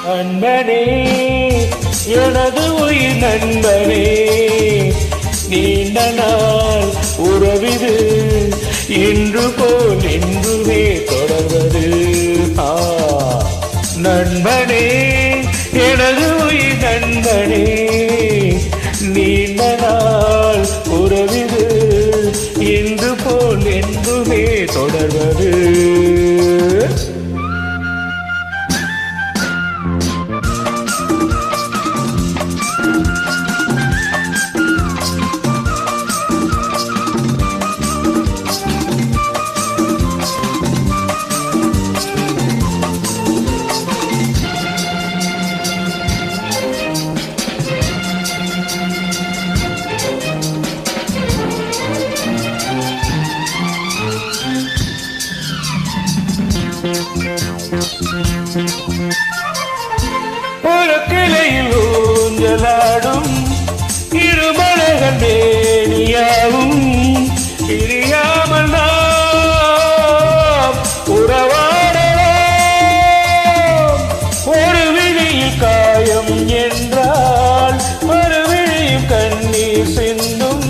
நண்பனே, எனது உயிர் நண்பனே, நீண்ட நாள் உறவிது இன்று போல் என்றுமே தொடர்வது. நண்பனே, எனது உயிர் நண்பனே, நீண்ட நாள் உறவிது இன்று போல் என்றுமே தொடர்வது. ஒரு கிளையில் ஊஞ்சலாடும் இருமலகன் மேனியாவும் பிரியாமல் நாம் உறவாடலாம். ஒரு விழியில் காயம் என்றால் ஒரு விழியும் கண்ணீர் சிந்தும்.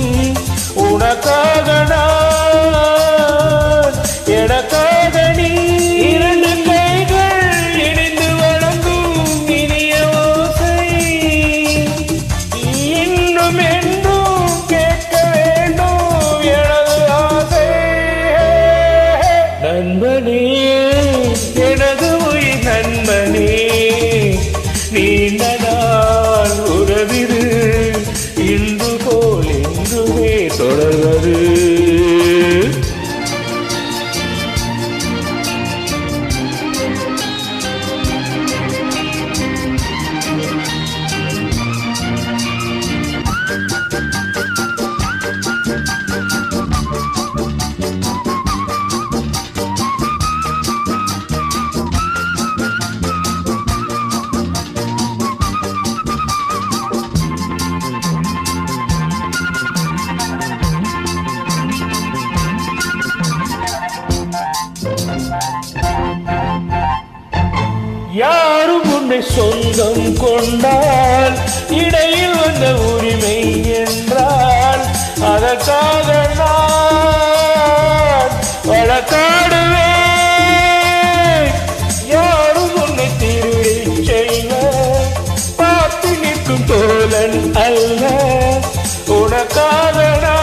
உனக்காக நான், எனக்காக நீ, இரண்டு கைகள் இணைந்து வழங்கும் இனிய ஓசை இன்னும் என்றும் கேட்க வேண்டும் எனது ஆசை. நண்பனே, எனது உயிர் நண்பனே, நீண்ட நாள் உறவிது இன்று போல் என்றுமே தொடர்வது. யாரும் உன்னை சொந்தம் கொண்டால் இடையில் வந்த உரிமை என்றால் அதற்காக நான் வழக்காடுவேன். யாரும் உன்னை திருடி செய்ய பார்த்து நிற்கும் தோழன் அல்ல, உனக்காக நான்